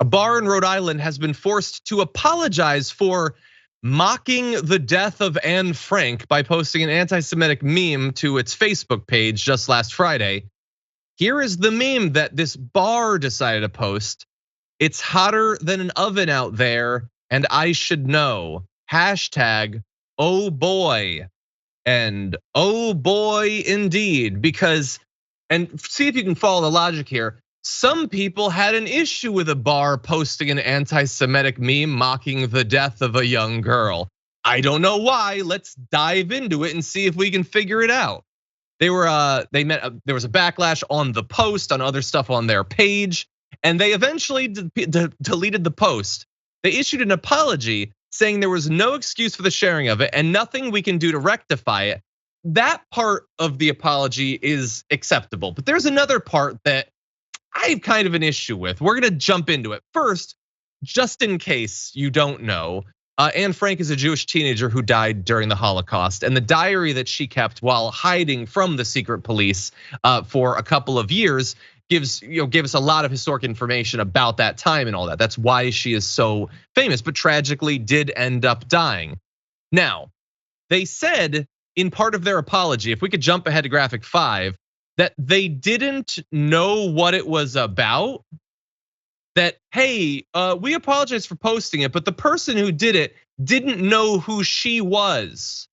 A bar in Rhode Island has been forced to apologize for mocking the death of Anne Frank by posting an anti-Semitic meme to its Facebook page just last Friday. Here is the meme that this bar decided to post. It's hotter than an oven out there, and I should know. Hashtag, oh boy. And oh boy, indeed. Because, and see if you can follow the logic here. Some people had an issue with a bar posting an anti-Semitic meme mocking the death of a young girl. I don't know why. Let's dive into it and see if we can figure it out. There was a backlash on the post, on other stuff on their page, and they eventually deleted the post. They issued an apology saying there was no excuse for the sharing of it and nothing we can do to rectify it. That part of the apology is acceptable, but there's another part that I have kind of an issue with. We're gonna jump into it. First, just in case you don't know, Anne Frank is a Jewish teenager who died during the Holocaust, and the diary that she kept while hiding from the secret police for a couple of years gives us a lot of historic information about that time and all that. That's why she is so famous, but tragically did end up dying. Now, they said in part of their apology, if we could jump ahead to graphic 5, that they didn't know what it was about. That, hey, we apologize for posting it, but the person who did it didn't know who she was,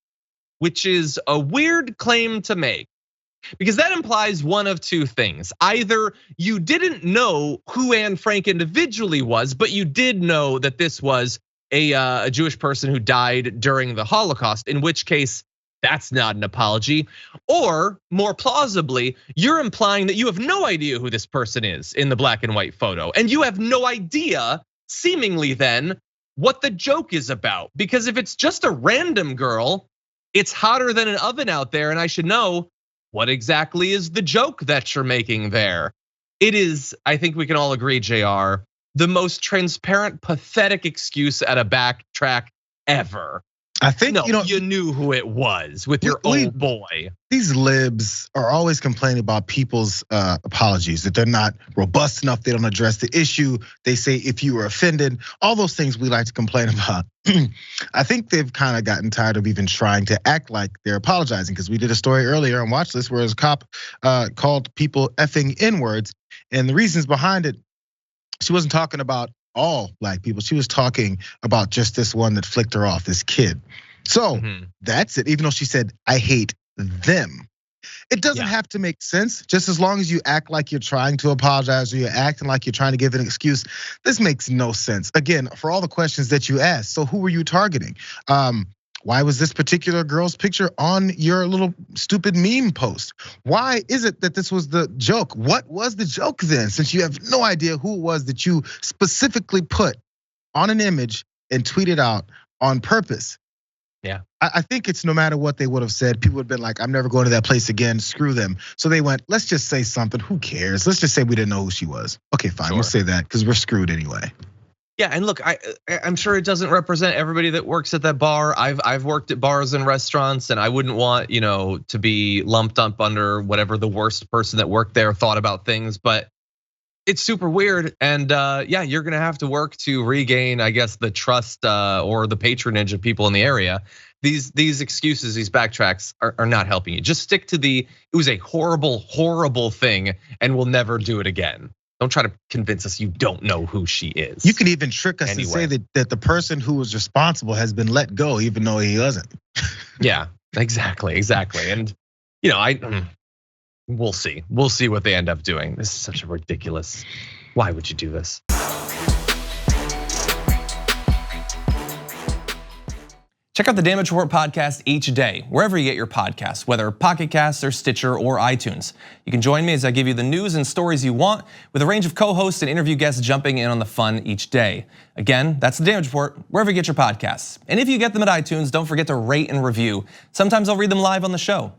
which is a weird claim to make. Because that implies one of two things. Either you didn't know who Anne Frank individually was, but you did know that this was a Jewish person who died during the Holocaust, in which case that's not an apology. Or more plausibly, you're implying that you have no idea who this person is in the black and white photo. And you have no idea, seemingly then, what the joke is about. Because if it's just a random girl, it's hotter than an oven out there, and I should know what exactly is the joke that you're making there. It is, I think we can all agree, JR, the most transparent, pathetic excuse at a backtrack ever. I think you knew who it was with your old boy. These libs are always complaining about people's apologies, that they're not robust enough, they don't address the issue. They say if you were offended, all those things we like to complain about. I think they've kind of gotten tired of even trying to act like they're apologizing, because we did a story earlier on Watch List where a cop called people effing N-words, and the reasons behind it, she wasn't talking about all black people. She was talking about just this one that flicked her off, this kid. So that's it. Even though she said, I hate them. It doesn't have to make sense. Just as long as you act like you're trying to apologize or you're acting like you're trying to give an excuse, this makes no sense. Again, for all the questions that you asked, so who were you targeting? Why was this particular girl's picture on your little stupid meme post? Why is it that this was the joke? What was the joke then? Since you have no idea who it was that you specifically put on an image and tweeted out on purpose. Yeah. I think it's no matter what they would have said, people would have been like, I'm never going to that place again, screw them. So they went, let's just say something, who cares? Let's just say we didn't know who she was. Okay, fine, We'll say that because we're screwed anyway. Yeah, and look, I'm sure it doesn't represent everybody that works at that bar. I've worked at bars and restaurants, and I wouldn't want to be lumped up under whatever the worst person that worked there thought about things. But it's super weird, and yeah, you're gonna have to work to regain, I guess, the trust or the patronage of people in the area. These excuses, these backtracks are not helping you. Just stick to it was a horrible, horrible thing, and we'll never do it again. Don't try to convince us you don't know who she is. You can even trick us and say that the person who was responsible has been let go, even though he wasn't. Yeah, exactly. And we'll see. We'll see what they end up doing. This is such a ridiculous. Why would you do this? Check out the Damage Report podcast each day, wherever you get your podcasts, whether Pocket Casts or Stitcher or iTunes. You can join me as I give you the news and stories you want, with a range of co-hosts and interview guests jumping in on the fun each day. Again, that's the Damage Report, wherever you get your podcasts. And if you get them at iTunes, don't forget to rate and review. Sometimes I'll read them live on the show.